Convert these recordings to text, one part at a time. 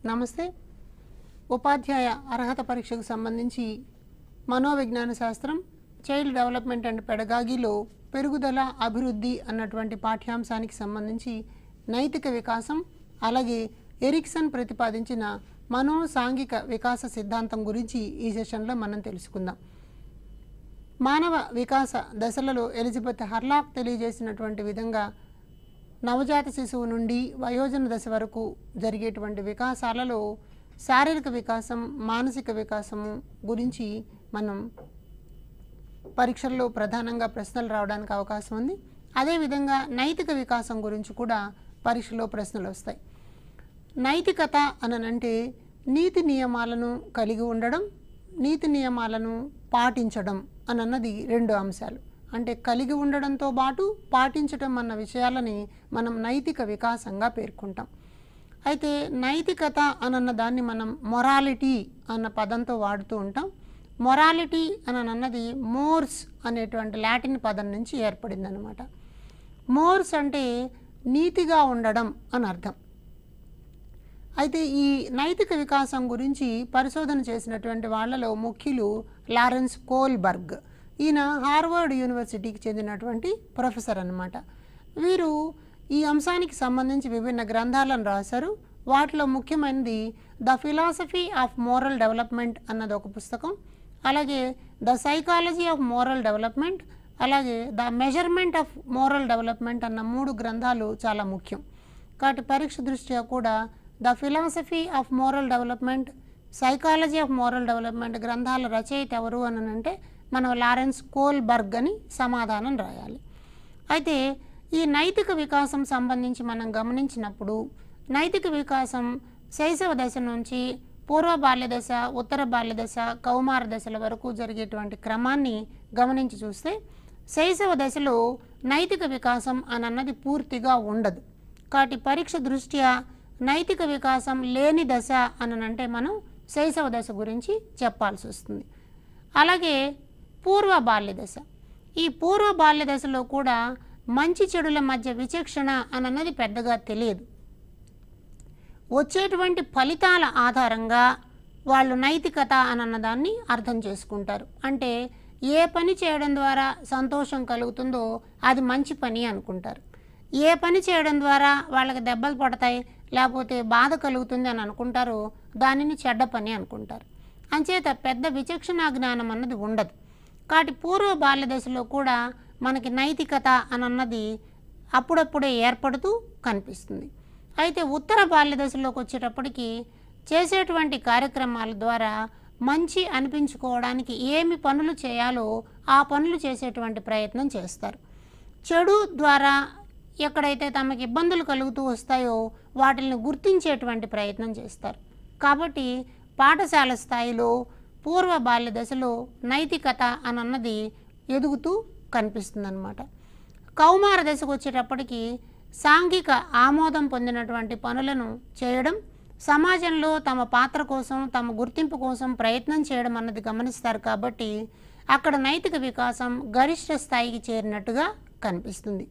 నమస్తే. ఉపాధ్యాయ అర్హత పరీక్షకు సంబంధించి మనోవిజ్ఞాన శాస్త్రం, చైల్డ్ డెవలప్మెంట్ అండ్ పెడగాగిలో పెరుగుదల అభివృద్ధి అన్నటువంటి పాఠ్యాంశానికి సంబంధించి నైతిక వికాసం, అలాగే ఎరిక్సన్ ప్రతిపాదించిన మనోసాంఘిక వికాస సిద్ధాంతం గురించి ఈ సెషన్లో మనం తెలుసుకుందాం. మానవ వికాస దశలలో ఎలిజబెత్ హర్లాక్ తెలియజేసినటువంటి విధంగా నవజాత శిశువు నుండి వయోజన దశ వరకు జరిగేటువంటి వికాసాలలో శారీరక వికాసం, మానసిక వికాసము గురించి మనం పరీక్షల్లో ప్రధానంగా ప్రశ్నలు రావడానికి అవకాశం ఉంది. అదేవిధంగా నైతిక వికాసం గురించి కూడా పరీక్షలో ప్రశ్నలు వస్తాయి. నైతికత అనంటే నీతి నియమాలను కలిగి ఉండడం, నీతి నియమాలను పాటించడం అన్నది రెండు అంశాలు. అంటే కలిగి ఉండడంతో పాటు పాటించడం అన్న విషయాలని మనం నైతిక వికాసంగా పేర్కొంటాం. అయితే నైతికత అన్న దాన్ని మనం మొరాలిటీ అన్న పదంతో వాడుతూ ఉంటాం. మొరాలిటీ అన్నది మోర్స్ అనేటువంటి లాటిన్ పదం నుంచి ఏర్పడింది అన్నమాట. మోర్స్ అంటే నీతిగా ఉండడం అని అర్థం. అయితే ఈ నైతిక వికాసం గురించి పరిశోధన చేసినటువంటి వాళ్ళలో ముఖ్యులు లారెన్స్ కోల్బర్గ్. ఈయన హార్వర్డ్ యూనివర్సిటీకి చెందినటువంటి ప్రొఫెసర్ అన్నమాట. వీరు ఈ అంశానికి సంబంధించి విభిన్న గ్రంథాలను రాశారు. వాటిలో ముఖ్యమైనది the philosophy of moral development అన్నది ఒక పుస్తకం, అలాగే the psychology of moral development, అలాగే the measurement of moral development అన్న 3 గ్రంథాలు చాలా ముఖ్యం. కాబట్టి పరీక్ష దృష్ట్యా కూడా the philosophy of moral development, psychology of moral development గ్రంథాల రచయిత ఎవరు అని అంటే మనం లారెన్స్ కోల్బర్గ్ అని సమాధానం రాయాలి. అయితే ఈ నైతిక వికాసం సంబంధించి మనం గమనించినప్పుడు నైతిక వికాసం శైశవ దశ నుంచి పూర్వ బాల్య దశ, ఉత్తర బాల్య దశ, కౌమార దశల వరకు జరిగేటువంటి క్రమాన్ని గమనించి చూస్తే శైశవ దశలో నైతిక వికాసం అన్నది పూర్తిగా ఉండదు. కాబట్టి పరీక్ష దృష్ట్యా నైతిక వికాసం లేని దశ అనంటే మనం శైశవ దశ గురించి చెప్పాల్సి వస్తుంది. అలాగే పూర్వ బాల్య దశ, ఈ పూర్వ బాల్య దశలో కూడా మంచి చెడుల మధ్య విచక్షణ అన్నది పెద్దగా తెలియదు. వచ్చేటువంటి ఫలితాల ఆధారంగా వాళ్ళు నైతికత అన్నదాన్ని అర్థం చేసుకుంటారు. అంటే ఏ పని చేయడం ద్వారా సంతోషం కలుగుతుందో అది మంచి పని అనుకుంటారు, ఏ పని చేయడం ద్వారా వాళ్ళకి దెబ్బలు పడతాయి లేకపోతే బాధ కలుగుతుంది అని అనుకుంటారో దానిని చెడ్డ పని అనుకుంటారు. అంచేత పెద్ద విచక్షణ జ్ఞానం అన్నది ఉండదు. కాబట్టి పూర్వ బాల్య దశలో కూడా మనకి నైతికత అన్నది అప్పుడప్పుడే ఏర్పడుతూ కనిపిస్తుంది. అయితే ఉత్తర బాల్య దశలోకి వచ్చేటప్పటికి చేసేటువంటి కార్యక్రమాల ద్వారా మంచి అనిపించుకోవడానికి ఏమి పనులు చేయాలో ఆ పనులు చేసేటువంటి ప్రయత్నం చేస్తారు. చెడు ద్వారా ఎక్కడైతే తమకు ఇబ్బందులు కలుగుతూ వస్తాయో వాటిని గుర్తించేటువంటి ప్రయత్నం చేస్తారు. కాబట్టి పాఠశాల స్థాయిలో పూర్వ బాల్య దశలో నైతికత అన్నది ఎదుగుతూ కనిపిస్తుందన్నమాట. కౌమార దశకు వచ్చేటప్పటికి సాంఘిక ఆమోదం పొందినటువంటి పనులను చేయడం, సమాజంలో తమ పాత్ర కోసం, తమ గుర్తింపు కోసం ప్రయత్నం చేయడం అన్నది గమనిస్తారు. కాబట్టి అక్కడ నైతిక వికాసం గరిష్ట స్థాయికి చేరినట్టుగా కనిపిస్తుంది.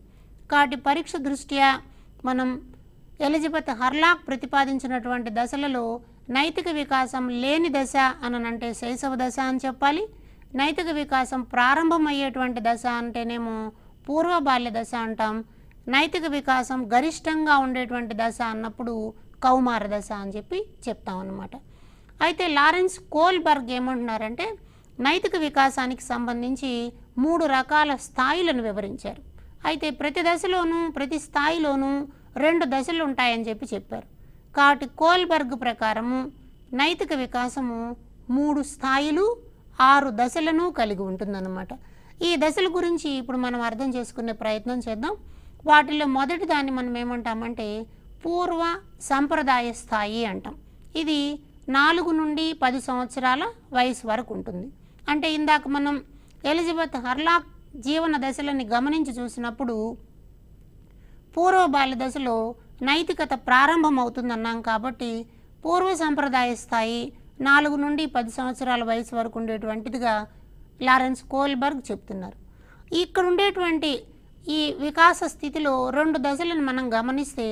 కాబట్టి పరీక్ష దృష్ట్యా మనం ఎలిజబెత్ హర్లాక్ ప్రతిపాదించినటువంటి దశలలో నైతిక వికాసం లేని దశ అనంటే శైశవ దశ అని చెప్పాలి. నైతిక వికాసం ప్రారంభమయ్యేటువంటి దశ అంటేనేమో పూర్వ బాల్య దశ అంటాం. నైతిక వికాసం గరిష్టంగా ఉండేటువంటి దశ అన్నప్పుడు కౌమార దశ అని చెప్పి చెప్తాం అన్నమాట. అయితే లారెన్స్ కోల్బర్గ్ ఏమంటున్నారంటే నైతిక వికాసానికి సంబంధించి 3 రకాల స్థాయిలను వివరించారు. అయితే ప్రతి దశలోనూ ప్రతి స్థాయిలోనూ 2 దశలు ఉంటాయని చెప్పారు. కాబట్టి కోల్బర్గ్ ప్రకారము నైతిక వికాసము 3 స్థాయిలు 6 దశలను కలిగి ఉంటుందన్నమాట. ఈ దశల గురించి ఇప్పుడు మనం అర్థం చేసుకునే ప్రయత్నం చేద్దాం. వాటిలో మొదటి దాన్ని మనం ఏమంటామంటే పూర్వ సంప్రదాయ స్థాయి అంటాం. ఇది 4 నుండి 10 సంవత్సరాల వయసు వరకు ఉంటుంది. అంటే ఇందాక మనం ఎలిజబెత్ హర్లాక్ జీవన దశలని గమనించి చూసినప్పుడు పూర్వ బాల్య దశలో నైతికత ప్రారంభమవుతుందన్నాం. కాబట్టి పూర్వ సంప్రదాయ స్థాయి 4 నుండి 10 సంవత్సరాల వయసు వరకు ఉండేటువంటిదిగా లారెన్స్ కోల్బర్గ్ చెప్తున్నారు. ఇక్కడ ఉండేటువంటి ఈ వికాస స్థితిలో 2 దశలను మనం గమనిస్తే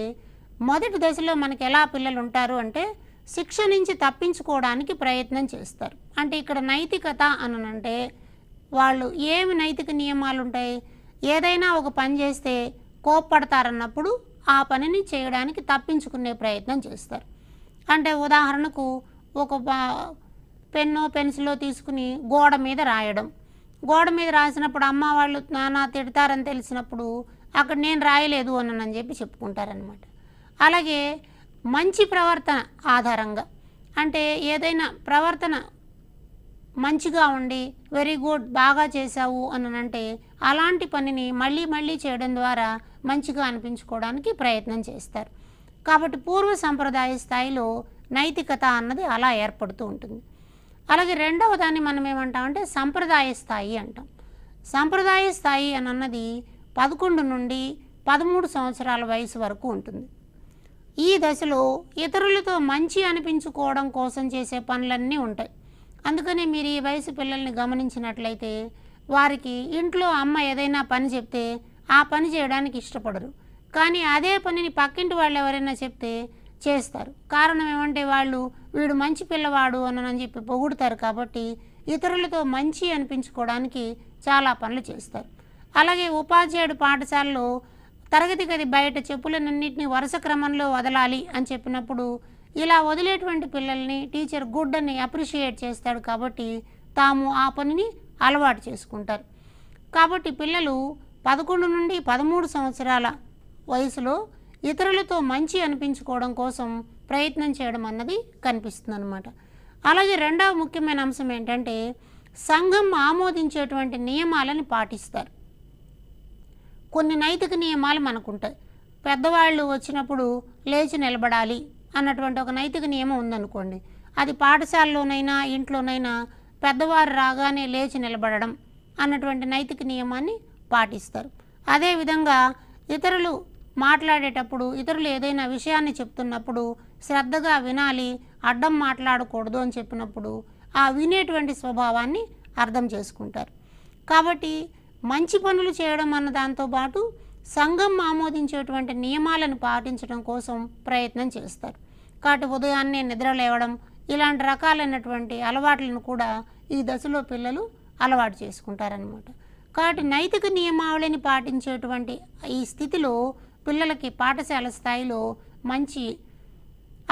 మొదటి దశలో మనకి ఎలా పిల్లలు ఉంటారు అంటే శిక్ష నుంచి తప్పించుకోవడానికి ప్రయత్నం చేస్తారు. అంటే ఇక్కడ నైతికత అనంటే వాళ్ళు ఏమి నైతిక నియమాలు ఉంటాయి? ఏదైనా ఒక పని చేస్తే కోప్పడతారన్నప్పుడు ఆ పనిని చేయడానికి తప్పించుకునే ప్రయత్నం చేస్తారు. అంటే ఉదాహరణకు ఒక పెన్నో పెన్సిలో తీసుకుని గోడ మీద రాయడం. గోడ మీద రాసినప్పుడు అమ్మ వాళ్ళు నాన్న తిడతారని తెలిసినప్పుడు అక్కడ నేను రాయలేదు అని చెప్పి చెప్పుకుంటారనమాట. అలాగే మంచి ప్రవర్తన ఆధారంగా, అంటే ఏదైనా ప్రవర్తన మంచిగా ఉండి వెరీ గుడ్ బాగా చేశావు అంటే అలాంటి పనిని మళ్ళీ మళ్ళీ చేయడం ద్వారా మంచిగా అనిపించుకోవడానికి ప్రయత్నం చేస్తారు. కాబట్టి పూర్వ సంప్రదాయ స్థాయిలో నైతికత అన్నది అలా ఏర్పడుతూ ఉంటుంది. అలాగే రెండవ దాన్ని మనం ఏమంటామంటే సంప్రదాయ స్థాయి అంటాం. సంప్రదాయ స్థాయి అన్నది 11 నుండి 13 సంవత్సరాల వయసు వరకు ఉంటుంది. ఈ దశలో ఇతరులతో మంచి అనిపించుకోవడం కోసం చేసే పనులన్నీ ఉంటాయి. అందుకని మీరు ఈ వయసు పిల్లల్ని గమనించినట్లయితే వారికి ఇంట్లో అమ్మ ఏదైనా పని చెప్తే ఆ పని చేయడానికి ఇష్టపడరు. కానీ అదే పనిని పక్కింటి వాళ్ళు ఎవరైనా చెప్తే చేస్తారు. కారణం ఏమంటే వాళ్ళు వీడు మంచి పిల్లవాడు అని చెప్పి పొగుడుతారు. కాబట్టి ఇతరులతో మంచి అనిపించుకోవడానికి చాలా పనులు చేస్తారు. అలాగే ఉపాధ్యాయుడు పాఠశాలలో తరగతి గది బయట చెప్పులన్నింటినీ వరుస క్రమంలో వదలాలి అని చెప్పినప్పుడు ఇలా వదిలేటువంటి పిల్లల్ని టీచర్ గుడ్ అని అప్రిషియేట్ చేస్తాడు. కాబట్టి తాము ఆ పనిని అలవాటు చేసుకుంటారు. కాబట్టి పిల్లలు 11 నుండి 13 సంవత్సరాల వయసులో ఇతరులతో మంచి అనిపించుకోవడం కోసం ప్రయత్నం చేయడం అన్నది కనిపిస్తుంది అన్నమాట. అలాగే రెండవ ముఖ్యమైన అంశం ఏంటంటే సంఘం ఆమోదించేటువంటి నియమాలను పాటిస్తారు. కొన్ని నైతిక నియమాలు మనకుంటాయి. పెద్దవాళ్ళు వచ్చినప్పుడు లేచి నిలబడాలి అన్నటువంటి ఒక నైతిక నియమం ఉందనుకోండి. అది పాఠశాలలోనైనా ఇంట్లోనైనా పెద్దవారు రాగానే లేచి నిలబడడం అన్నటువంటి నైతిక నియమాన్ని పాటిస్తారు. అదేవిధంగా ఇతరులు మాట్లాడేటప్పుడు ఇతరులు ఏదైనా విషయాన్ని చెప్తున్నప్పుడు శ్రద్ధగా వినాలి, అడ్డం మాట్లాడకూడదు అని చెప్పినప్పుడు ఆ వినేటువంటి స్వభావాన్ని అర్థం చేసుకుంటారు. కాబట్టి మంచి పనులు చేయడం అన్న దాంతో పాటు సంఘం ఆమోదించేటువంటి నియమాలను పాటించడం కోసం ప్రయత్నం చేస్తారు. కాబట్టి ఉదయాన్నే నిద్ర లేవడం ఇలాంటి రకాలైనటువంటి అలవాట్లను కూడా ఈ దశలో పిల్లలు అలవాటు చేసుకుంటారనమాట. కాబట్టి నైతిక నియమావళిని పాటించేటువంటి ఈ స్థితిలో పిల్లలకి పాఠశాల స్థాయిలో మంచి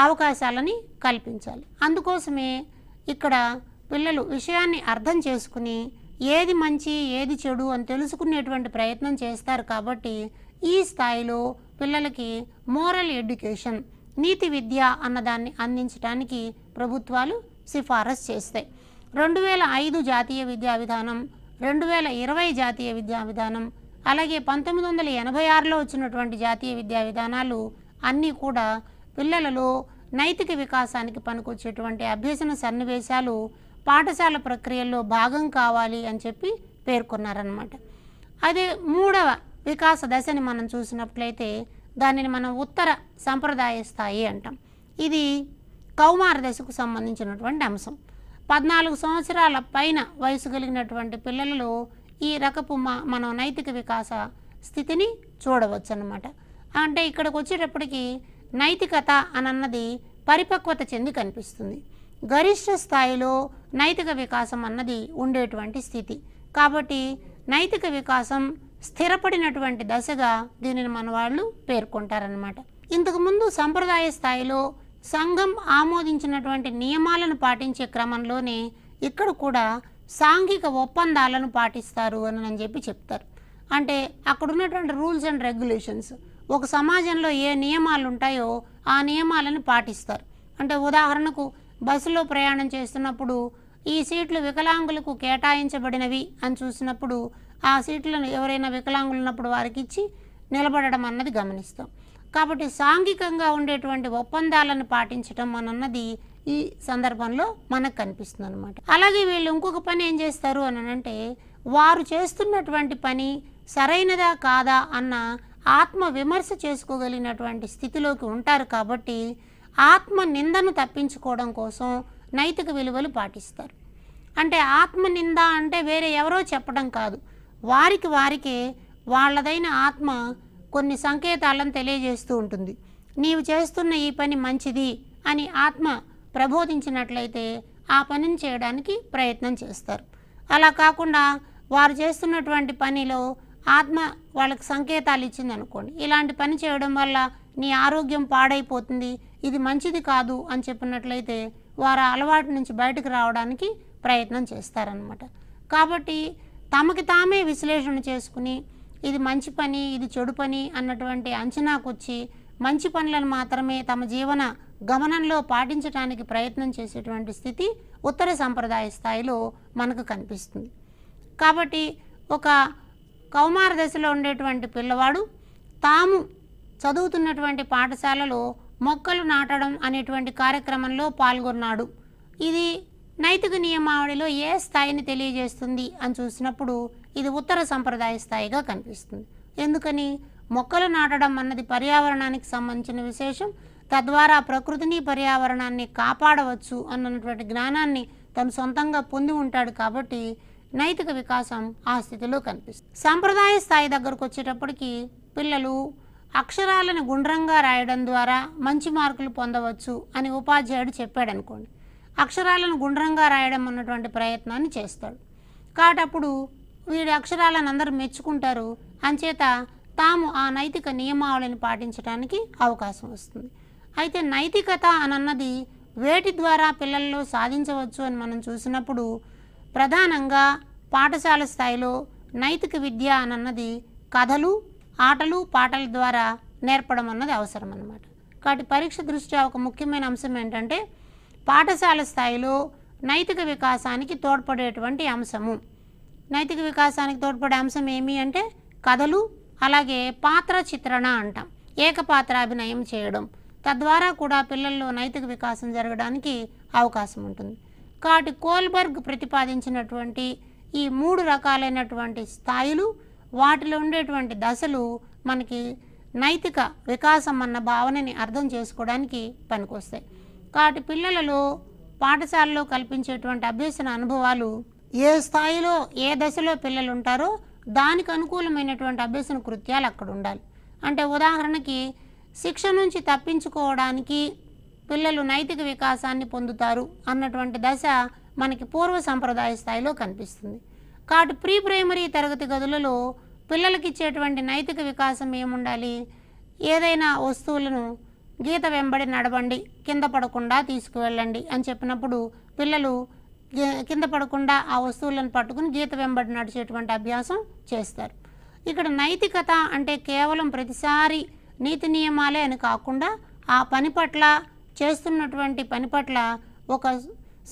అవకాశాలని కల్పించాలి. అందుకోసమే ఇక్కడ పిల్లలు విషయాన్ని అర్థం చేసుకుని ఏది మంచి ఏది చెడు అని తెలుసుకునేటువంటి ప్రయత్నం చేస్తారు. కాబట్టి ఈ స్థాయిలో పిల్లలకి మోరల్ ఎడ్యుకేషన్, నీతి విద్య అన్నదాన్ని అందించడానికి ప్రభుత్వాలు సిఫారసు చేస్తాయి. 2005 జాతీయ విద్యా విధానం, 2020 జాతీయ విద్యా విధానం, అలాగే 1986లో వచ్చినటువంటి జాతీయ విద్యా విధానాలు అన్నీ కూడా పిల్లలలో నైతిక వికాసానికి పనికొచ్చేటువంటి అభ్యసన సన్నివేశాలు పాఠశాల ప్రక్రియల్లో భాగం కావాలి అని చెప్పి పేర్కొన్నారన్నమాట. అదే మూడవ వికాస దశని మనం చూసినట్లయితే దానిని మనం ఉత్తర సంప్రదాయ స్థాయి అంటాం. ఇది కౌమార దశకు సంబంధించినటువంటి అంశం. 14 సంవత్సరాల పైన వయసు కలిగినటువంటి పిల్లలలో ఈ రకపు మనం నైతిక వికాస స్థితిని చూడవచ్చు అన్నమాట. అంటే ఇక్కడికి వచ్చేటప్పటికి నైతికత అన్నది పరిపక్వత చెంది కనిపిస్తుంది. గరిష్ట స్థాయిలో నైతిక వికాసం అన్నది ఉండేటువంటి స్థితి. కాబట్టి నైతిక వికాసం స్థిరపడినటువంటి దశగా దీనిని మన వాళ్ళు పేర్కొంటారనమాట. ఇంతకుముందు సంప్రదాయ స్థాయిలో సంఘం ఆమోదించినటువంటి నియమాలను పాటించే క్రమంలోనే ఇక్కడ కూడా సాంఘిక ఒప్పందాలను పాటిస్తారు అని చెప్పి చెప్తారు. అంటే అక్కడ ఉన్నటువంటి రూల్స్ అండ్ రెగ్యులేషన్స్, ఒక సమాజంలో ఏ నియమాలు ఉంటాయో ఆ నియమాలను పాటిస్తారు. అంటే ఉదాహరణకు బస్సులో ప్రయాణం చేస్తున్నప్పుడు ఈ సీట్లు వికలాంగులకు కేటాయించబడినవి అని చూసినప్పుడు ఆ సీట్లను ఎవరైనా వికలాంగులు ఉన్నప్పుడు వారికి ఇచ్చి నిలబడడం అన్నది గమనిస్తాం. కాబట్టి సాంఘికంగా ఉండేటువంటి ఒప్పందాలను పాటించడం అన్నది ఈ సందర్భంలో మనకు కనిపిస్తుంది అనమాట. అలాగే వీళ్ళు ఇంకొక పని ఏం చేస్తారు అంటే వారు చేస్తున్నటువంటి పని సరైనదా కాదా అన్న ఆత్మ విమర్శ చేసుకోగలిగినటువంటి స్థితిలోకి ఉంటారు. కాబట్టి ఆత్మ నిందను తప్పించుకోవడం కోసం నైతిక విలువలు పాటిస్తారు. అంటే ఆత్మ నింద అంటే వేరే ఎవరో చెప్పడం కాదు, వారికే వాళ్ళదైన ఆత్మ కొన్ని సంకేతాలను తెలియజేస్తూ ఉంటుంది. నీవు చేస్తున్న ఈ పని మంచిది అని ఆత్మ ప్రబోధించినట్లయితే ఆ పనిని చేయడానికి ప్రయత్నం చేస్తారు. అలా కాకుండా వారు చేస్తున్నటువంటి పనిలో ఆత్మ వాళ్ళకి సంకేతాలు ఇచ్చింది అనుకోండి, ఇలాంటి పని చేయడం వల్ల నీ ఆరోగ్యం పాడైపోతుంది, ఇది మంచిది కాదు అని చెప్పినట్లయితే వారు అలవాటు నుంచి బయటకు రావడానికి ప్రయత్నం చేస్తారనమాట. కాబట్టి తమకి తామే విశ్లేషణ చేసుకుని ఇది మంచి పని, ఇది చెడు పని అన్నటువంటి అంచనాకు వచ్చి మంచి పనులను మాత్రమే తమ జీవన గమనంలో పాటించడానికి ప్రయత్నం చేసేటువంటి స్థితి ఉత్తర సంప్రదాయ స్థాయిలో మనకు కనిపిస్తుంది. కాబట్టి ఒక కౌమార దశలో ఉండేటువంటి పిల్లవాడు తాము చదువుతున్నటువంటి పాఠశాలలో మొక్కలు నాటడం అనేటువంటి కార్యక్రమంలో పాల్గొన్నాడు. ఇది నైతిక నియమావళిలో ఏ స్థాయిని తెలియజేస్తుంది అని చూసినప్పుడు ఇది ఉత్తర సంప్రదాయ స్థాయిగా కనిపిస్తుంది. ఎందుకని? మొక్కలు నాటడం అన్నది పర్యావరణానికి సంబంధించిన విశేషం, తద్వారా ప్రకృతిని పర్యావరణాన్ని కాపాడవచ్చు అన్నటువంటి జ్ఞానాన్ని తను సొంతంగా పొంది ఉంటాడు. కాబట్టి నైతిక వికాసం ఆ స్థితిలో కనిపిస్తుంది. సంప్రదాయ స్థాయి దగ్గరకు వచ్చేటప్పటికి పిల్లలు అక్షరాలను గుండ్రంగా రాయడం ద్వారా మంచి మార్కులు పొందవచ్చు అని ఉపాధ్యాయుడు చెప్పాడు అనుకోండి, అక్షరాలను గుండ్రంగా రాయడం అన్నటువంటి ప్రయత్నాన్ని చేస్తాడు. కాబట్టి అప్పుడు వీడి అక్షరాలను అందరూ మెచ్చుకుంటారు, అంచేత తాము ఆ నైతిక నియమావళిని పాటించడానికి అవకాశం వస్తుంది. అయితే నైతికత అన్నది వేటి ద్వారా పిల్లల్లో సాధించవచ్చు అని మనం చూసినప్పుడు ప్రధానంగా పాఠశాల స్థాయిలో నైతిక విద్య అన్నది కథలు, ఆటలు, పాటల ద్వారా నేర్పడం అన్నది అవసరం అన్నమాట. కాబట్టి పరీక్ష దృష్ట్యా ఒక ముఖ్యమైన అంశం ఏంటంటే పాఠశాల స్థాయిలో నైతిక వికాసానికి తోడ్పడేటువంటి అంశము. నైతిక వికాసానికి తోడ్పడే అంశం ఏమి అంటే కథలు, అలాగే పాత్ర చిత్రణ అంటాం, ఏకపాత్రాభినయం చేయడం, తద్వారా కూడా పిల్లల్లో నైతిక వికాసం జరగడానికి అవకాశం ఉంటుంది. కాబట్టి కోల్బర్గ్ ప్రతిపాదించినటువంటి ఈ 3 రకాలైనటువంటి స్థాయిలు, వాటిలో ఉండేటువంటి దశలు మనకి నైతిక వికాసం అన్న భావనని అర్థం చేసుకోవడానికి పనికొస్తాయి. కాబట్టి పిల్లలలో పాఠశాలలో కల్పించేటువంటి అభ్యసన అనుభవాలు ఏ స్థాయిలో ఏ దశలో పిల్లలు ఉంటారో దానికి అనుకూలమైనటువంటి అభ్యసన కృత్యాలు అక్కడ ఉండాలి. అంటే ఉదాహరణకి శిక్ష నుంచి తప్పించుకోవడానికి పిల్లలు నైతిక వికాసాన్ని పొందుతారు అన్నటువంటి దశ మనకి పూర్వ సంప్రదాయ స్థాయిలో కనిపిస్తుంది. కాబట్టి ప్రీ ప్రైమరీ తరగతి గదులలో పిల్లలకి ఇచ్చేటువంటి నైతిక వికాసం ఏముండాలి? ఏదైనా వస్తువులను గీత వెంబడి నడవండి, కింద పడకుండా తీసుకువెళ్ళండి అని చెప్పినప్పుడు పిల్లలు కింద పడకుండా ఆ వస్తువులను పట్టుకుని గీత వెంబడి నడిచేటువంటి అభ్యాసం చేస్తారు. ఇక్కడ నైతికత అంటే కేవలం ప్రతిసారి నీతి నియమాలే అని కాకుండా ఆ పని పట్ల, చేస్తున్నటువంటి పని పట్ల ఒక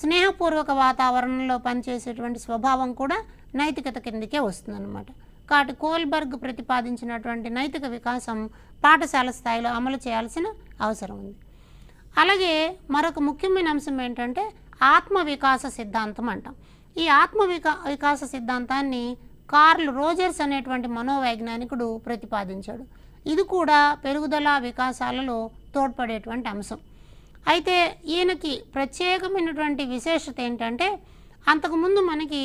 స్నేహపూర్వక వాతావరణంలో పనిచేసేటువంటి స్వభావం కూడా నైతికత కిందకే వస్తుందన్నమాట. కాబట్టి కోల్బర్గ్ ప్రతిపాదించినటువంటి నైతిక వికాసం పాఠశాల స్థాయిలో అమలు చేయాల్సిన అవసరం ఉంది. అలాగే మరొక ముఖ్యమైన అంశం ఏంటంటే ఆత్మ వికాస సిద్ధాంతం అంటాం. ఈ ఆత్మ వికాస సిద్ధాంతాన్ని కార్ల్ రోజర్స్ అనేటువంటి మనోవైజ్ఞానికుడు ప్రతిపాదించాడు. ఇది కూడా పెరుగుదల వికాసాలలో తోడ్పడేటువంటి అంశం. అయితే ఈయనకి ప్రత్యేకమైనటువంటి విశేషత ఏంటంటే అంతకుముందు మనకి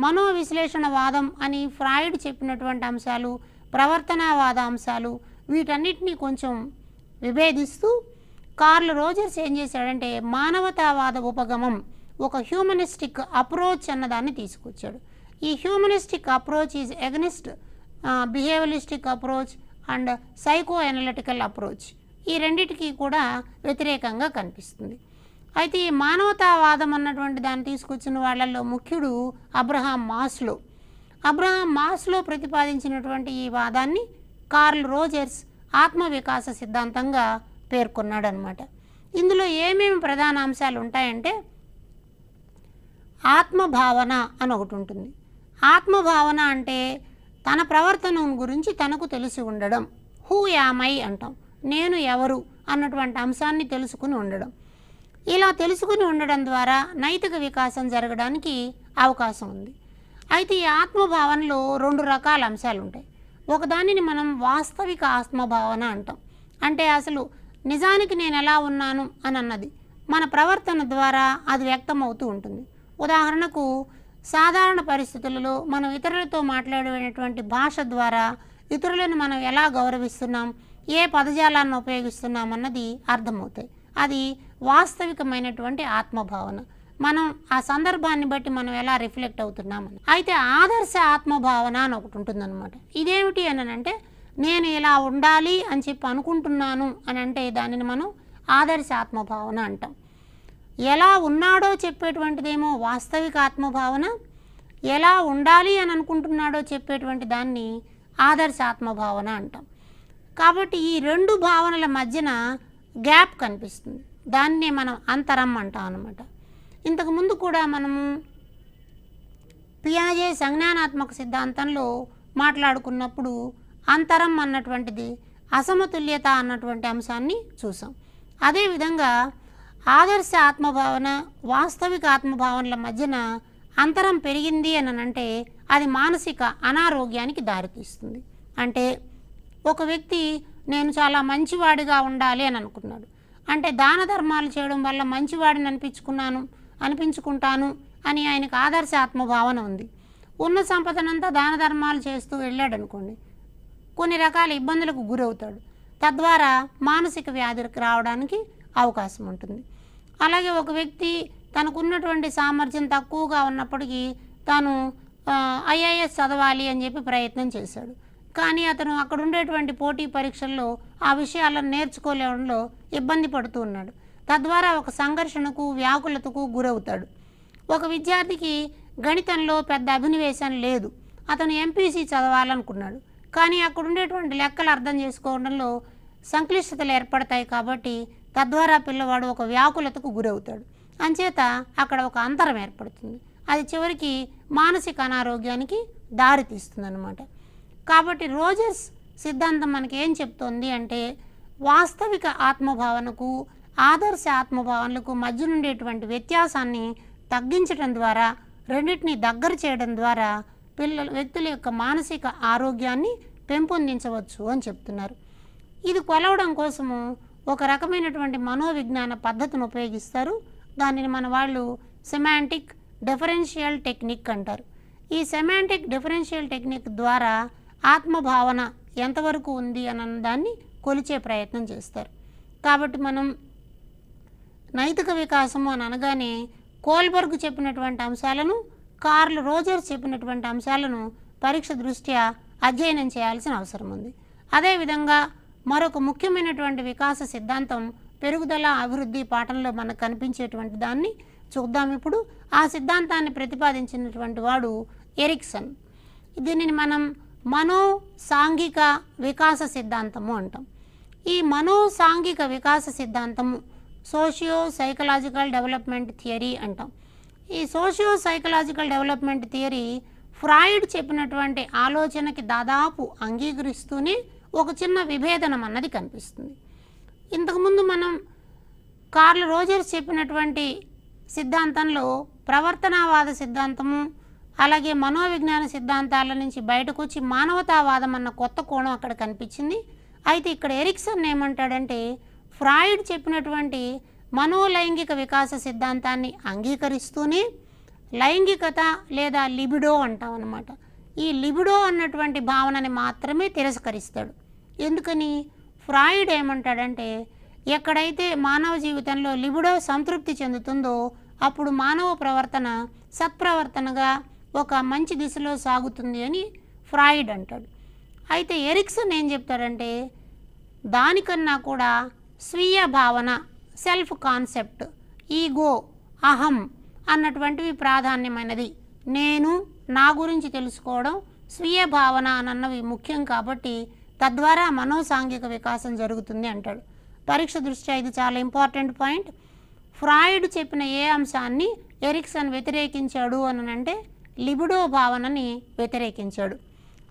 మనోవిశ్లేషణవాదం అని ఫ్రాయిడ్ చెప్పినటువంటి అంశాలు, ప్రవర్తనవాద అంశాలు, వీటన్నిటినీ కొంచెం విభేదిస్తూ కార్ల్ రోజర్స్ ఏం చేశాడంటే మానవతావాద ఉపగమం, ఒక హ్యూమనిస్టిక్ అప్రోచ్ అన్నదాన్ని తీసుకొచ్చాడు. ఈ humanistic approach is against behavioristic approach and psycho analytical approach. ఈ రెండిటికి కూడా వ్యతిరేకంగా కనిపిస్తుంది. అయితే ఈ మానవతావాదం అన్నటువంటి దాన్ని తీసుకొచ్చిన వాళ్ళల్లో ముఖ్యుడు అబ్రహాం మాస్లో. అబ్రహాం మాస్లో ప్రతిపాదించినటువంటి ఈ వాదాన్ని కార్ల్ రోజర్స్ ఆత్మ వికాస సిద్ధాంతంగా పేర్కొన్నాడు అనమాట. ఇందులో ఏమేమి ప్రధాన అంశాలు ఉంటాయంటే ఆత్మభావన అని ఒకటి ఉంటుంది. ఆత్మభావన అంటే తన ప్రవర్తన గురించి తనకు తెలిసి ఉండడం, హూ యామై అంటాం, నేను ఎవరు అన్నటువంటి అంశాన్ని తెలుసుకుని ఉండడం. ఇలా తెలుసుకుని ఉండడం ద్వారా నైతిక వికాసం జరగడానికి అవకాశం ఉంది. అయితే ఈ ఆత్మభావనలో 2 రకాల అంశాలు ఉంటాయి. ఒకదానిని మనం వాస్తవిక ఆత్మభావన అంటాం. అంటే అసలు నిజానికి నేను ఎలా ఉన్నాను అని అన్నది మన ప్రవర్తన ద్వారా అది వ్యక్తమవుతూ ఉంటుంది. ఉదాహరణకు సాధారణ పరిస్థితులలో మనం ఇతరులతో మాట్లాడేటువంటి భాష ద్వారా ఇతరులను మనం ఎలా గౌరవిస్తున్నాం, ఏ పదజాలాన్ని ఉపయోగిస్తున్నాం అన్నది అర్థమవుతాయి. అది వాస్తవికమైనటువంటి ఆత్మభావన. మనం ఆ సందర్భాన్ని బట్టి మనం ఎలా రిఫ్లెక్ట్ అవుతున్నామని. అయితే ఆదర్శ ఆత్మభావన అని ఒకటి ఉంటుందన్నమాట. ఇదేమిటి అని అంటే, నేను ఇలా ఉండాలి అని చెప్పి అనుకుంటున్నాను అని అంటే దానిని మనం ఆదర్శ ఆత్మభావన అంటాం. ఎలా ఉన్నాడో చెప్పేటువంటిదేమో వాస్తవిక ఆత్మభావన, ఎలా ఉండాలి అని అనుకుంటున్నాడో చెప్పేటువంటి దాన్ని ఆదర్శ ఆత్మభావన అంటాం. కాబట్టి ఈ రెండు భావనల మధ్యన గ్యాప్ కనిపిస్తుంది. దాన్నే మనం అంతరం అంటాం అన్నమాట. ఇంతకుముందు కూడా మనము పియాజే సంజ్ఞానాత్మక సిద్ధాంతంలో మాట్లాడుకున్నప్పుడు అంతరం అన్నటువంటిది అసమతుల్యత అన్నటువంటి అంశాన్ని చూసాం. అదేవిధంగా ఆదర్శ ఆత్మభావన, వాస్తవిక ఆత్మభావనల మధ్యన అంతరం పెరిగింది అని అంటే అది మానసిక అనారోగ్యానికి దారితీస్తుంది. అంటే ఒక వ్యక్తి నేను చాలా మంచివాడిగా ఉండాలి అని అనుకున్నాడు. అంటే దాన ధర్మాలు చేయడం వల్ల మంచివాడిని అనిపించుకుంటాను అని ఆయనకు ఆదర్శ ఆత్మభావన ఉంది. ఉన్న సంపదనంతా దాన ధర్మాలు చేస్తూ వెళ్ళాడు అనుకోండి, కొన్ని రకాల ఇబ్బందులకు గురవుతాడు. తద్వారా మానసిక వ్యాధికి రావడానికి అవకాశం ఉంటుంది. అలాగే ఒక వ్యక్తి తనకున్నటువంటి సామర్థ్యం తక్కువగా ఉన్నప్పటికీ తాను ఐఏఎస్ చదవాలి అని చెప్పి ప్రయత్నం చేశాడు. కానీ అతను అక్కడ ఉండేటువంటి పోటీ పరీక్షల్లో ఆ విషయాలను నేర్చుకోలేడంలో ఇబ్బంది పడుతూ ఉన్నాడు. తద్వారా ఒక సంఘర్షణకు, వ్యాకులతకు గురవుతాడు. ఒక విద్యార్థికి గణితంలో పెద్ద అభినివేశం లేదు. అతను ఎంపీసీ చదవాలనుకున్నాడు. కానీ అక్కడ ఉండేటువంటి లెక్కలు అర్థం చేసుకోవడంలో సంక్లిష్టతలు ఏర్పడతాయి. కాబట్టి తద్వారా పిల్లవాడు ఒక వ్యాకులతకు గురవుతాడు. అంచేత అక్కడ ఒక అంతరం ఏర్పడుతుంది. అది చివరికి మానసిక అనారోగ్యానికి దారితీస్తుంది అన్నమాట. కాబట్టి రోజర్స్ సిద్ధాంతం మనకి ఏం చెప్తోంది అంటే, వాస్తవిక ఆత్మభావనకు, ఆదర్శ ఆత్మభావనలకు మధ్య ఉండేటువంటి వ్యత్యాసాన్ని తగ్గించడం ద్వారా, రెండింటిని దగ్గర చేయడం ద్వారా వ్యక్తుల యొక్క మానసిక ఆరోగ్యాన్ని పెంపొందించవచ్చు అని చెప్తున్నారు. ఇది కొలవడం కోసము ఒక రకమైనటువంటి మనోవిజ్ఞాన పద్ధతిని ఉపయోగిస్తారు. దానిని మన వాళ్ళు సెమాంటిక్ డిఫరెన్షియల్ టెక్నిక్ అంటారు. ఈ సెమాంటిక్ డిఫరెన్షియల్ టెక్నిక్ ద్వారా ఆత్మభావన ఎంతవరకు ఉంది అన్న దాన్ని కొలిచే ప్రయత్నం చేస్తారు. కాబట్టి మనం నైతిక వికాసము అని అనగానే కోల్బర్గ్ చెప్పినటువంటి అంశాలను, కార్ల్ రోజర్స్ చెప్పినటువంటి అంశాలను పరీక్ష దృష్ట్యా అధ్యయనం చేయాల్సిన అవసరం ఉంది. అదేవిధంగా మరొక ముఖ్యమైనటువంటి వికాస సిద్ధాంతం పెరుగుదల అభివృద్ధి పాఠంలో మనకు కనిపించేటువంటి దాన్ని చూద్దాం ఇప్పుడు. ఆ సిద్ధాంతాన్ని ప్రతిపాదించినటువంటి వాడు ఎరిక్సన్. దీనిని మనం మనోసాంఘిక వికాస సిద్ధాంతము అంటాం. ఈ మనోసాంఘిక వికాస సిద్ధాంతము సోషియో సైకలాజికల్ డెవలప్మెంట్ థియరీ అంటాం. ఈ socio psychological development theory Freud చెప్పినటువంటి ఆలోచనకి దాదాపు అంగీకరిస్తూనే ఒక చిన్న విభేదనం అన్నది కనిపిస్తుంది. ఇంతకుముందు మనం కార్ల్ రోజర్స్ చెప్పినటువంటి సిద్ధాంతంలో ప్రవర్తనావాద సిద్ధాంతము, అలాగే మనోవిజ్ఞాన సిద్ధాంతాల నుంచి బయటకు వచ్చి మానవతావాదం అన్న కొత్త కోణం అక్కడ కనిపించింది. అయితే ఇక్కడ ఎరిక్సన్ ఏమంటాడంటే, ఫ్రాయిడ్ చెప్పినటువంటి మనోలైంగిక వికాస సిద్ధాంతాన్ని అంగీకరిస్తూనే లైంగికత లేదా లిబిడో అంటాం అన్నమాట. ఈ లిబిడో అన్నటువంటి భావనని మాత్రమే తిరస్కరిస్తాడు. ఎందుకని? ఫ్రాయిడ్ ఏమంటాడంటే, ఎక్కడైతే మానవ జీవితంలో లిబిడో సంతృప్తి చెందుతుందో అప్పుడు మానవ ప్రవర్తన సత్ప్రవర్తనగా ఒక మంచి దిశలో సాగుతుంది అని ఫ్రాయిడ్ అంటాడు. అయితే ఎరిక్సన్ ఏం చెప్తాడంటే, దానికన్నా కూడా స్వీయ భావన, సెల్ఫ్ కాన్సెప్ట్, ఈగో, అహం అన్నటువంటివి ప్రాధాన్యమైనది. నేను నా గురించి తెలుసుకోవడం, స్వీయ భావన అన్నవి ముఖ్యం. కాబట్టి తద్వారా మనోసాంఘిక వికాసం జరుగుతుంది అంటాడు. పరీక్ష దృష్ట్యా ఇది చాలా ఇంపార్టెంట్ పాయింట్. ఫ్రాయిడ్ చెప్పిన ఏ అంశాన్ని ఎరిక్సన్ వ్యతిరేకించాడు అని అంటే లిబిడో భావనని వ్యతిరేకించాడు.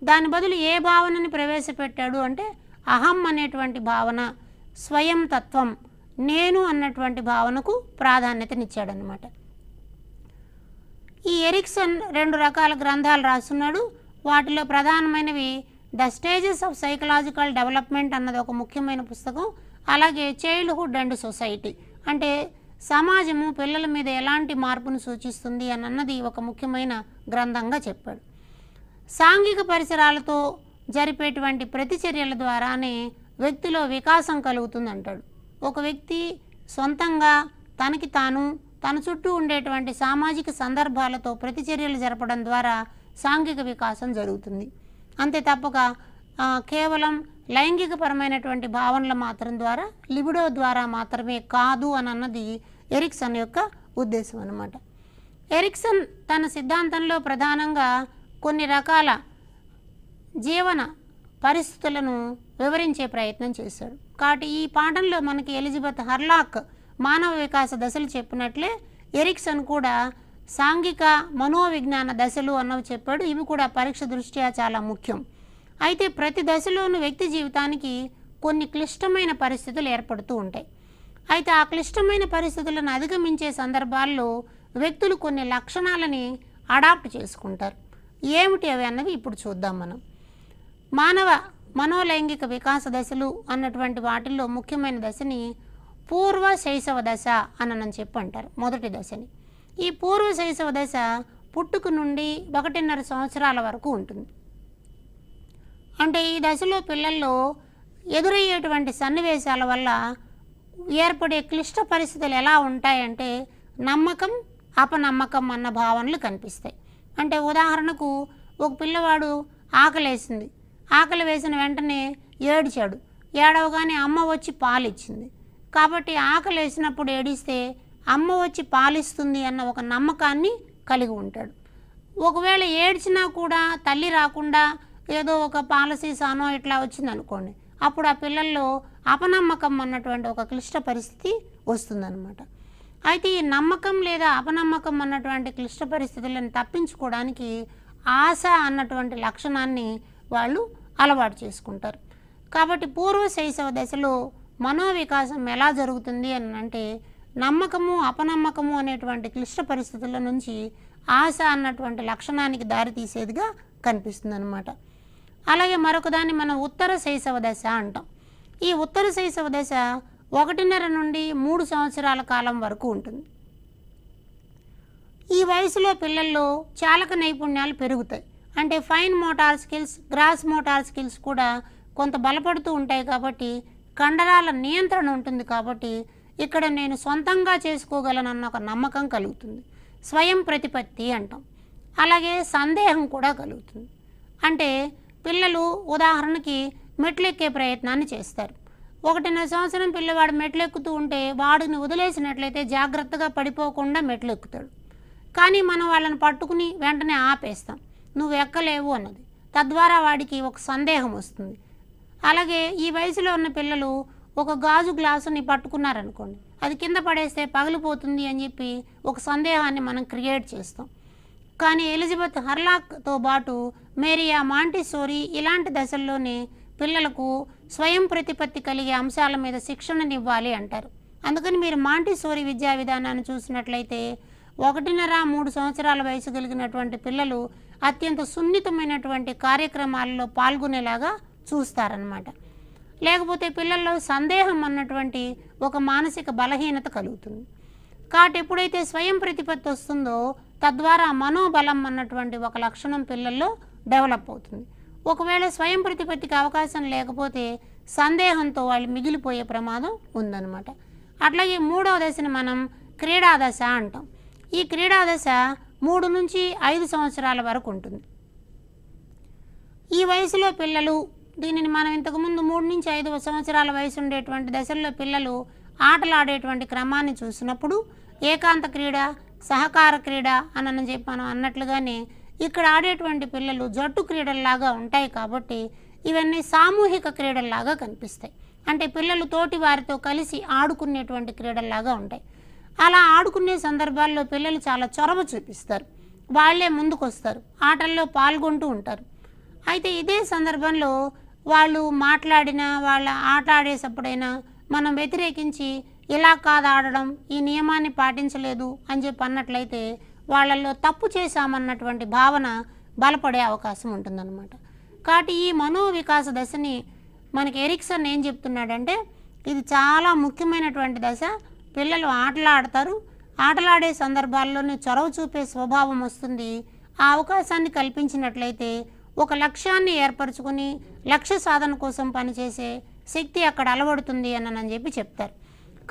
దాని బదులు ఏ భావనని ప్రవేశపెట్టాడు అంటే అహం అనేటువంటి భావన, స్వయం తత్వం, నేను అన్నటువంటి భావనకు ప్రాధాన్యతనిచ్చాడనమాట. ఈ ఎరిక్సన్ 2 రకాల గ్రంథాలు రాస్తున్నాడు. వాటిలో ప్రధానమైనవి the stages of psychological development అన్నది ఒక ముఖ్యమైన పుస్తకం. అలాగే చైల్డ్హుడ్ అండ్ సొసైటీ అంటే సమాజము పిల్లల మీద ఎలాంటి మార్పును సూచిస్తుంది అన్నది ఒక ముఖ్యమైన గ్రంథంగా చెప్పాడు. సాంఘిక పరిసరాలతో జరిపేటువంటి ప్రతిచర్యల ద్వారానే వ్యక్తిలో వికాసం కలుగుతుంది అంటాడు. ఒక వ్యక్తి సొంతంగా తనకి తాను తన చుట్టూ ఉండేటువంటి సామాజిక సందర్భాలతో ప్రతిచర్యలు జరపడం ద్వారా సాంఘిక వికాసం జరుగుతుంది. అంతే తప్పక కేవలం లైంగికపరమైనటువంటి భావనల మాత్రం ద్వారా లిబిడో ద్వారా మాత్రమే కాదు అని అన్నది ఎరిక్సన్ యొక్క ఉద్దేశం అన్నమాట. ఎరిక్సన్ తన సిద్ధాంతంలో ప్రధానంగా కొన్ని రకాల జీవన పరిస్థితులను వివరించే ప్రయత్నం చేశాడు. కాబట్టి ఈ పాఠంలో మనకి ఎలిజబెత్ హర్లాక్ మానవ వికాస దశలు చెప్పినట్లే ఎరిక్సన్ కూడా సాంఘిక మనోవిజ్ఞాన దశలు అన్నవి చెప్పాడు. ఇవి కూడా పరీక్ష దృష్ట్యా చాలా ముఖ్యం. అయితే ప్రతి దశలోనూ వ్యక్తి జీవితానికి కొన్ని క్లిష్టమైన పరిస్థితులు ఏర్పడుతూ ఉంటాయి. అయితే ఆ క్లిష్టమైన పరిస్థితులను అధిగమించే సందర్భాల్లో వ్యక్తులు కొన్ని లక్షణాలని అడాప్ట్ చేసుకుంటారు. ఏమిటి అవి అన్నవి ఇప్పుడు చూద్దాం మనం. మానవ మనోలైంగిక వికాస దశలు అన్నటువంటి వాటిల్లో ముఖ్యమైన దశని పూర్వ శైశవ దశ అని చెప్పి అంటారు. మొదటి దశని. ఈ పూర్వ శైశవ దశ పుట్టుక నుండి 1.5 సంవత్సరాల వరకు ఉంటుంది. అంటే ఈ దశలో పిల్లల్లో ఎదురయ్యేటువంటి సన్నివేశాల వల్ల ఏర్పడే క్లిష్ట పరిస్థితులు ఎలా ఉంటాయంటే నమ్మకం అపనమ్మకం అన్న భావనలు కనిపిస్తాయి. అంటే ఉదాహరణకు ఒక పిల్లవాడు ఆకలేసింది, ఆకలి వేసిన వెంటనే ఏడ్చాడు, ఏడవగానే అమ్మ వచ్చి పాలిచ్చింది. కాబట్టి ఆకలి వేసినప్పుడు ఏడిస్తే అమ్మ వచ్చి పాలిస్తుంది అన్న ఒక నమ్మకాన్ని కలిగి ఉంటాడు. ఒకవేళ ఏడ్చినా కూడా తల్లి రాకుండా ఏదో ఒక పాలసీసానో ఇట్లా వచ్చిందనుకోండి, అప్పుడు ఆ పిల్లల్లో అపనమ్మకం అన్నటువంటి ఒక క్లిష్ట పరిస్థితి వస్తుందన్నమాట. అయితే ఈ నమ్మకం లేదా అపనమ్మకం అన్నటువంటి క్లిష్ట పరిస్థితులను తప్పించుకోవడానికి ఆశ అన్నటువంటి లక్షణాన్ని వాళ్ళు అలవాటు చేసుకుంటారు. కాబట్టి పూర్వ శైశవ దశలో మనోవికాసం ఎలా జరుగుతుంది అని అంటే నమ్మకము అపనమ్మకము అనేటువంటి క్లిష్ట పరిస్థితుల నుంచి ఆశ అన్నటువంటి లక్షణానికి దారితీసేదిగా కనిపిస్తుంది అన్నమాట. అలాగే మరొకదాన్ని మనం ఉత్తర శైశవ దశ అంటాం. ఈ ఉత్తర శైశవ దశ 1.5 నుండి 3 సంవత్సరాల కాలం వరకు ఉంటుంది. ఈ వయసులో పిల్లల్లో చాలక నైపుణ్యాలు పెరుగుతాయి. అంటే fine motor skills, gross motor skills కూడా కొంత బలపడుతూ ఉంటాయి. కాబట్టి కండరాల నియంత్రణ ఉంటుంది. కాబట్టి ఇక్కడ నేను సొంతంగా చేసుకోగలనన్న ఒక నమ్మకం కలుగుతుంది. స్వయం ప్రతిపత్తి అంటాం. అలాగే సందేహం కూడా కలుగుతుంది. అంటే పిల్లలు ఉదాహరణకి మెట్లెక్కే ప్రయత్నాన్ని చేస్తారు. 1.5 సంవత్సరం పిల్లవాడు మెట్లెక్కుతూ ఉంటే వాడిని వదిలేసినట్లయితే జాగ్రత్తగా పడిపోకుండా మెట్లు ఎక్కుతాడు. కానీ మనం వాళ్ళని పట్టుకుని వెంటనే ఆపేస్తాం, నువ్వు ఎక్కలేవు అన్నది. తద్వారా వాడికి ఒక సందేహం వస్తుంది. అలాగే ఈ వయసులో ఉన్న పిల్లలు ఒక గాజు గ్లాసుని పట్టుకున్నారనుకోండి, అది కింద పడేస్తే పగిలిపోతుంది అని చెప్పి ఒక సందేహాన్ని మనం క్రియేట్ చేస్తాం. కానీ ఎలిజబెత్ హర్లాక్తో పాటు మేరియా మాంటిసోరీ ఇలాంటి దశల్లోనే పిల్లలకు స్వయం ప్రతిపత్తి కలిగే అంశాల మీద శిక్షణనివ్వాలి అంటారు. అందుకని మీరు మాంటిసోరీ విద్యా విధానాన్ని చూసినట్లయితే 1.5-3 సంవత్సరాల వయసు కలిగినటువంటి పిల్లలు అత్యంత సున్నితమైనటువంటి కార్యక్రమాలలో పాల్గొనేలాగా చూస్తారన్నమాట. లేకపోతే పిల్లల్లో సందేహం అన్నటువంటి ఒక మానసిక బలహీనత కలుగుతుంది. కాబట్టి ఎప్పుడైతే స్వయం ప్రతిపత్తి వస్తుందో తద్వారా మనోబలం అన్నటువంటి ఒక లక్షణం పిల్లల్లో డెవలప్ అవుతుంది. ఒకవేళ స్వయం ప్రతిపత్తికి అవకాశం లేకపోతే సందేహంతో వాళ్ళు మిగిలిపోయే ప్రమాదం ఉందన్నమాట. అట్లాగే 3వ దశని మనం క్రీడా దశ అంటాం. ఈ క్రీడా దశ 3 నుంచి 5 సంవత్సరాల వరకు ఉంటుంది. ఈ వయసులో పిల్లలు దీనిని మనం ఇంతకుముందు 3 నుంచి 5 సంవత్సరాల వయసు ఉండేటువంటి దశల్లో పిల్లలు ఆటలాడేటువంటి క్రమాన్ని చూసినప్పుడు ఏకాంత క్రీడ, సహకార క్రీడ అని చెప్పి మనం అన్నట్లుగానే ఇక్కడ ఆడేటువంటి పిల్లలు జట్టు క్రీడల్లాగా ఉంటాయి. కాబట్టి ఇవన్నీ సామూహిక క్రీడల్లాగా కనిపిస్తాయి. అంటే పిల్లలు తోటి వారితో కలిసి ఆడుకునేటువంటి క్రీడల్లాగా ఉంటాయి. అలా ఆడుకునే సందర్భాల్లో పిల్లలు చాలా చొరవ చూపిస్తారు, వాళ్ళే ముందుకు వస్తారు, ఆటల్లో పాల్గొంటూ ఉంటారు. అయితే ఇదే సందర్భంలో వాళ్ళు మాట్లాడినా వాళ్ళ ఆట ఆడేటప్పుడైనా మనం వ్యతిరేకించి ఇలా కాదు ఆడడం, ఈ నియమాన్ని పాటించలేదు అని చెప్పి అన్నట్లయితే వాళ్ళల్లో తప్పు చేశామన్నటువంటి భావన బలపడే అవకాశం ఉంటుందన్నమాట. కాబట్టి ఈ మనోవికాస దశని మనకి ఎరిక్సన్ ఏం చెప్తున్నాడంటే ఇది చాలా ముఖ్యమైనటువంటి దశ. పిల్లలు ఆటలాడతారు, ఆటలాడే సందర్భాల్లోనే చొరవ చూపే స్వభావం వస్తుంది. ఆ అవకాశాన్ని కల్పించినట్లయితే ఒక లక్ష్యాన్ని ఏర్పరచుకొని లక్ష్య సాధన కోసం పనిచేసే శక్తి అక్కడ అలవడుతుంది అని చెప్పి చెప్తారు.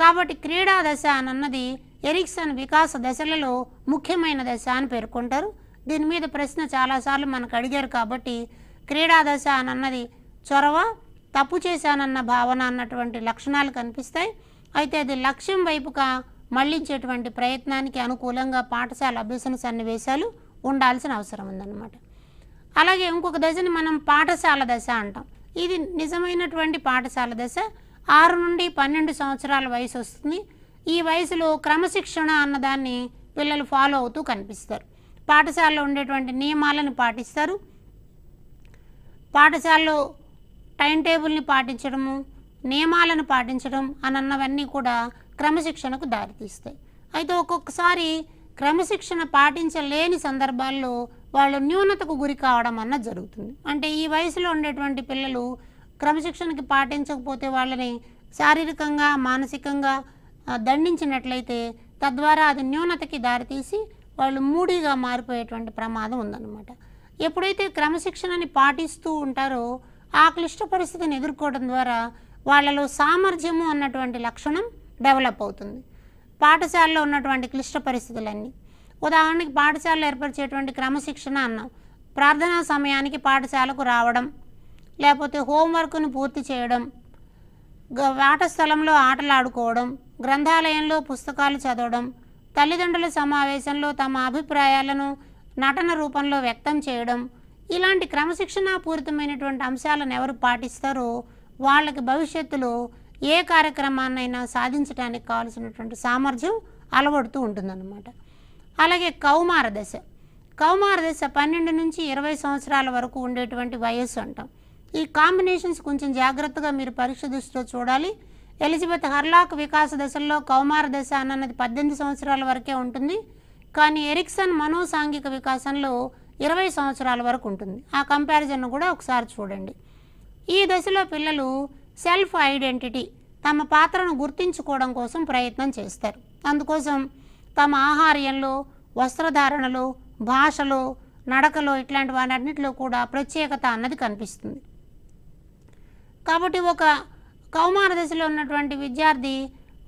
కాబట్టి క్రీడా దశ అన్నది ఎరిక్సన్ వికాస దశలలో ముఖ్యమైన దశ అని పేర్కొంటారు. దీని మీద ప్రశ్న చాలాసార్లు మనకు అడిగారు కాబట్టి క్రీడా దశ అన్నది చొరవ, తప్పు చేశానన్న భావన అన్నటువంటి లక్షణాలు కనిపిస్తాయి. అయితే అది లక్ష్యం వైపుగా మళ్లించేటువంటి ప్రయత్నానికి అనుకూలంగా పాఠశాల అభ్యసన సన్నివేశాలు ఉండాల్సిన అవసరం ఉందన్నమాట. అలాగే ఇంకొక దశని మనం పాఠశాల దశ అంటాం. ఇది నిజమైనటువంటి పాఠశాల దశ. 6 నుండి 12 సంవత్సరాల వయసు వస్తుంది. ఈ వయసులో క్రమశిక్షణ అన్నదాన్ని పిల్లలు ఫాలో అవుతూ కనిపిస్తారు. పాఠశాలలో ఉండేటువంటి నియమాలను పాటిస్తారు. పాఠశాలలో టైం టేబుల్ని పాటించడము, నియమాలను పాటించడం అన్నవన్నీ కూడా క్రమశిక్షణకు దారితీస్తాయి. అయితే ఒక్కొక్కసారి క్రమశిక్షణ పాటించలేని సందర్భాల్లో వాళ్ళు న్యూనతకు గురి కావడం అన్నది జరుగుతుంది. అంటే ఈ వయసులో ఉండేటువంటి పిల్లలు క్రమశిక్షణకి పాటించకపోతే వాళ్ళని శారీరకంగా మానసికంగా దండించినట్లయితే తద్వారా అది న్యూనతకి దారితీసి వాళ్ళు మూడీగా మారిపోయేటువంటి ప్రమాదం ఉందన్నమాట. ఎప్పుడైతే క్రమశిక్షణని పాటిస్తూ ఉంటారో ఆ క్లిష్ట పరిస్థితిని ఎదుర్కోవడం ద్వారా వాళ్ళలో సామర్థ్యము అన్నటువంటి లక్షణం డెవలప్ అవుతుంది. పాఠశాలలో ఉన్నటువంటి క్లిష్ట పరిస్థితులన్నీ, ఉదాహరణకి పాఠశాలలో ఏర్పరిచేటువంటి క్రమశిక్షణ అన్నాం. ప్రార్థనా సమయానికి పాఠశాలకు రావడం, లేకపోతే హోంవర్క్ను పూర్తి చేయడం, ఆట స్థలంలో ఆటలాడుకోవడం, గ్రంథాలయంలో పుస్తకాలు చదవడం, తల్లిదండ్రుల సమావేశంలో తమ అభిప్రాయాలను నటన రూపంలో వ్యక్తం చేయడం, ఇలాంటి క్రమశిక్షణాపూరితమైనటువంటి అంశాలను ఎవరు పాటిస్తారో వాళ్ళకి భవిష్యత్తులో ఏ కార్యక్రమాన్నైనా సాధించడానికి కావాల్సినటువంటి సామర్థ్యం అలవడుతూ ఉంటుందన్నమాట. అలాగే కౌమార దశ. కౌమార దశ 12 నుంచి 20 సంవత్సరాల వరకు ఉండేటువంటి వయస్సు అంటాం. ఈ కాంబినేషన్స్ కొంచెం జాగ్రత్తగా మీరు పరీక్ష దృష్టిలో చూడాలి. ఎలిజబెత్ హర్లాక్ వికాస దశల్లో కౌమార దశ అన్నది 18 సంవత్సరాల వరకే ఉంటుంది. కానీ ఎరిక్సన్ మనోసాంఘిక వికాసంలో 20 సంవత్సరాల వరకు ఉంటుంది. ఆ కంపారిజన్ కూడా ఒకసారి చూడండి. ఈ దశలో పిల్లలు సెల్ఫ్ ఐడెంటిటీ, తమ పాత్రను గుర్తించుకోవడం కోసం ప్రయత్నం చేస్తారు. అందుకోసం తమ ఆహార్యంలో, వస్త్రధారణలో, భాషలో, నడకలో ఇట్లాంటి వాటన్నిటిలో కూడా ప్రత్యేకత అన్నది కనిపిస్తుంది. కాబట్టి ఒక కౌమార దశలో ఉన్నటువంటి విద్యార్థి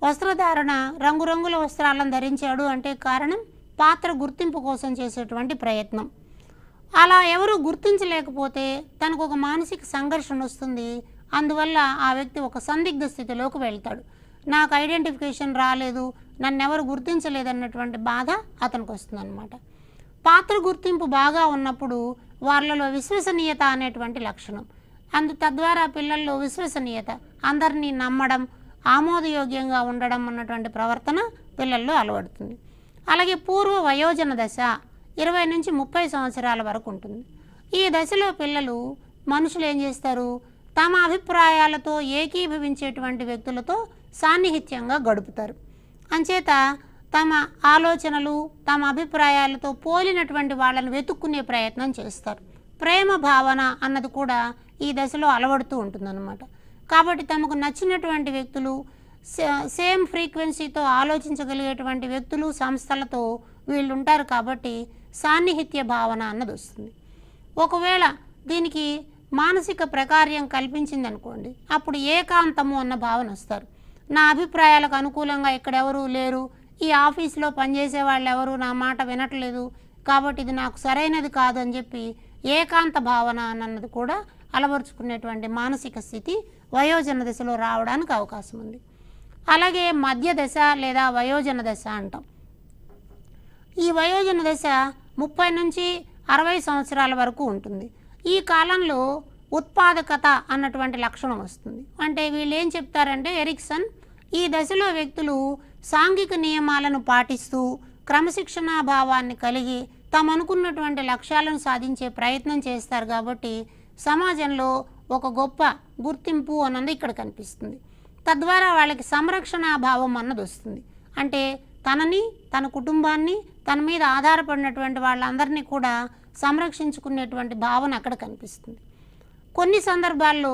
వస్త్రధారణ రంగురంగుల వస్త్రాలను ధరించాడు అంటే కారణం పాత్ర గుర్తింపు కోసం చేసేటువంటి ప్రయత్నం. అలా ఎవరు గుర్తించలేకపోతే తనకు ఒక మానసిక సంఘర్షణ వస్తుంది. అందువల్ల ఆ వ్యక్తి ఒక సందిగ్ధ స్థితిలోకి వెళ్తాడు. నాకు ఐడెంటిఫికేషన్ రాలేదు, నన్ను ఎవరు గుర్తించలేదన్నటువంటి బాధ అతనికి వస్తుందన్నమాట. పాత్ర గుర్తింపు బాగా ఉన్నప్పుడు వాళ్ళలో విశ్వసనీయత అనేటువంటి లక్షణం, తద్వారా పిల్లల్లో విశ్వసనీయత, అందరినీ నమ్మడం, ఆమోదయోగ్యంగా ఉండడం అన్నటువంటి ప్రవర్తన పిల్లల్లో అలవడుతుంది. అలాగే పూర్వ వయోజన దశ 20 నుంచి 30 సంవత్సరాల వరకు ఉంటుంది. ఈ దశలో పిల్లలు, మనుషులు ఏం చేస్తారు, తమ అభిప్రాయాలతో ఏకీభవించేటువంటి వ్యక్తులతో సాన్నిహిత్యంగా గడుపుతారు. అంచేత తమ ఆలోచనలు, తమ అభిప్రాయాలతో పోలినటువంటి వాళ్ళని వెతుక్కునే ప్రయత్నం చేస్తారు. ప్రేమ భావన అన్నది కూడా ఈ దశలో అలవడుతూ ఉంటుందన్నమాట. కాబట్టి తమకు నచ్చినటువంటి వ్యక్తులు, సేమ్ ఫ్రీక్వెన్సీతో ఆలోచించగలిగేటువంటి వ్యక్తులు, సంస్థలతో వీళ్ళు ఉంటారు. కాబట్టి సాన్నిహిత్య భావన అన్నది వస్తుంది. ఒకవేళ దీనికి మానసిక ప్రకార్యం కల్పించిందనుకోండి, అప్పుడు ఏకాంతము అన్న భావన వస్తారు. నా అభిప్రాయాలకు అనుకూలంగా ఇక్కడెవరూ లేరు, ఈ ఆఫీస్లో పనిచేసే వాళ్ళు ఎవరు నా మాట వినట్లేదు, కాబట్టి ఇది నాకు సరైనది కాదని చెప్పి ఏకాంత భావన అన్నది కూడా అలవరుచుకునేటువంటి మానసిక స్థితి వయోజన దశలో రావడానికి అవకాశం ఉంది. అలాగే మధ్య దశ లేదా వయోజన దశ అంటాం. ఈ వయోజన దశ 30 నుంచి 60 సంవత్సరాల వరకు ఉంటుంది. ఈ కాలంలో ఉత్పాదకత అన్నటువంటి లక్షణం వస్తుంది. అంటే వీళ్ళు ఏం చెప్తారంటే ఎరిక్సన్, ఈ దశలో వ్యక్తులు సాంఘిక నియమాలను పాటిస్తూ క్రమశిక్షణా భావాన్ని కలిగి తాము అనుకున్నటువంటి లక్ష్యాలను సాధించే ప్రయత్నం చేస్తారు. కాబట్టి సమాజంలో ఒక గొప్ప గుర్తింపు అన్నది ఇక్కడ కనిపిస్తుంది. తద్వారా వాళ్ళకి సంరక్షణా భావం అన్నది వస్తుంది. అంటే తనని, తన కుటుంబాన్ని, తన మీద ఆధారపడినటువంటి వాళ్ళందరినీ కూడా సంరక్షించుకునేటువంటి భావన అక్కడ కనిపిస్తుంది. కొన్ని సందర్భాల్లో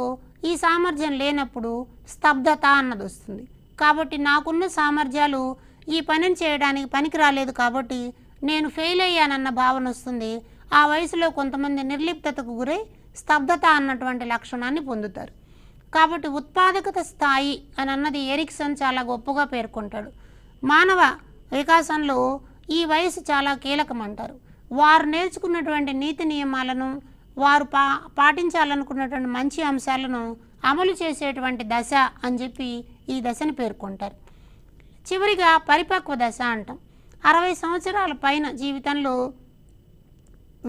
ఈ సామర్థ్యం లేనప్పుడు స్తబ్దత అన్నది వస్తుంది. కాబట్టి నాకున్న సామర్థ్యాలు ఈ పనిని చేయడానికి పనికి రాలేదు, కాబట్టి నేను ఫెయిల్ అయ్యానన్న భావన వస్తుంది. ఆ వయసులో కొంతమంది నిర్లిప్తతకు గురై స్తబ్దత అన్నటువంటి లక్షణాన్ని పొందుతారు. కాబట్టి ఉత్పాదకత స్థాయి అని అన్నది ఎరిక్సన్ చాలా గొప్పగా పేర్కొంటాడు. మానవ వికాసంలో ఈ వయసు చాలా కీలకమంటారు. వారు నేర్చుకున్నటువంటి నీతి నియమాలను, వారు పాటించాలనుకున్నటువంటి మంచి అంశాలను అమలు చేసేటువంటి దశ అని చెప్పి ఈ దశని పేర్కొంటారు. చివరిగా పరిపక్వ దశ అంటాం. 60 సంవత్సరాల పైన జీవితంలో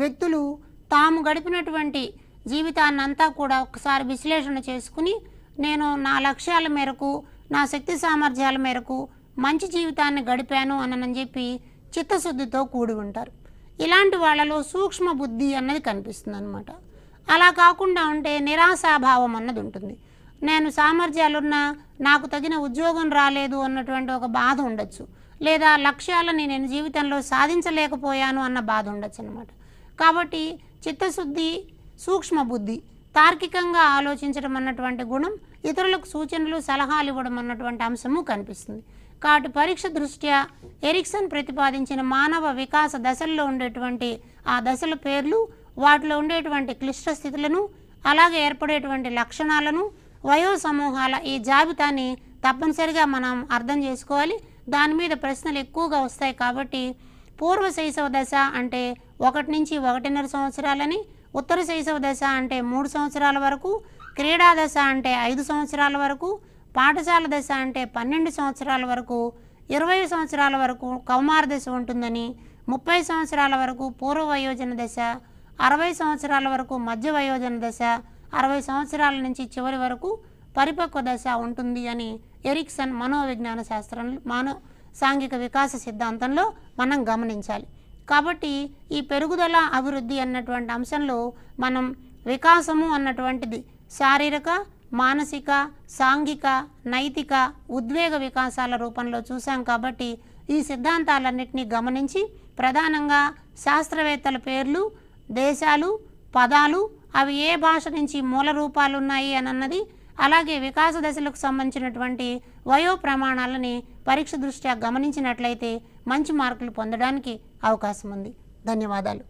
వ్యక్తులు తాము గడిపినటువంటి జీవితాన్నంతా కూడా ఒకసారి విశ్లేషణ చేసుకుని, నేను నా లక్ష్యాల మేరకు, నా శక్తి సామర్థ్యాల మేరకు మంచి జీవితాన్ని గడిపాను అని చెప్పి చిత్తశుద్ధితో కూడి ఉంటారు. ఇలాంటి వాళ్ళలో సూక్ష్మ బుద్ధి అన్నది కనిపిస్తుంది అన్నమాట. అలా కాకుండా ఉంటే నిరాశాభావం అన్నది ఉంటుంది. నేను సామర్థ్యాలున్నా నాకు తగిన ఉద్యోగం రాలేదు అన్నటువంటి ఒక బాధ ఉండొచ్చు, లేదా లక్ష్యాలని నేను జీవితంలో సాధించలేకపోయాను అన్న బాధ ఉండొచ్చు అన్నమాట. కాబట్టి చిత్తశుద్ధి, సూక్ష్మ బుద్ధి, తార్కికంగా ఆలోచించడం అన్నటువంటి గుణం, ఇతరులకు సూచనలు సలహాలు ఇవ్వడం అన్నటువంటి అంశము కనిపిస్తుంది. కాబట్టి పరీక్ష దృష్ట్యా ఎరిక్సన్ ప్రతిపాదించిన మానవ వికాస దశల్లో ఉండేటువంటి ఆ దశల పేర్లు, వాటిలో ఉండేటువంటి క్లిష్ట స్థితులను, అలాగే ఏర్పడేటువంటి లక్షణాలను, వయో సమూహాల ఈ జాబితాని తప్పనిసరిగా మనం అర్థం చేసుకోవాలి. దాని మీద ప్రశ్నలు ఎక్కువగా వస్తాయి. కాబట్టి పూర్వ శైశవ దశ అంటే 1 నుంచి 1.5 సంవత్సరాలని, ఉత్తర శైశవ దశ అంటే 3 సంవత్సరాల వరకు, క్రీడా దశ అంటే 5 సంవత్సరాల వరకు, పాఠశాల దశ అంటే 12 సంవత్సరాల వరకు, 20 సంవత్సరాల వరకు కౌమార దశ ఉంటుందని, 30 సంవత్సరాల వరకు పూర్వ వయోజన దశ, 60 సంవత్సరాల వరకు మధ్య వయోజన దశ, 60 సంవత్సరాల నుంచి చివరి వరకు పరిపక్వ దశ ఉంటుంది అని ఎరిక్సన్ మనోవిజ్ఞాన శాస్త్రంలో, మానవ సాంఘిక వికాస సిద్ధాంతంలో మనం గమనించాలి. కాబట్టి ఈ పెరుగుదల, అభివృద్ధి అన్నటువంటి అంశంలో మనం వికాసము అన్నటువంటిది శారీరక, మానసిక, సాంఘిక, నైతిక, ఉద్వేగ వికాసాల రూపంలో చూసాం. కాబట్టి ఈ సిద్ధాంతాలన్నింటినీ గమనించి ప్రధానంగా శాస్త్రవేత్తల పేర్లు, దేశాలు, పదాలు, అవి ఏ భాష నుంచి మూల రూపాలు ఉన్నాయి అన్నది, అలాగే వికాస దశలకు సంబంధించినటువంటి వయో ప్రమాణాలని పరీక్ష దృష్ట్యా గమనించినట్లయితే మంచి మార్కులు పొందడానికి అవకాశం ఉంది. ధన్యవాదాలు.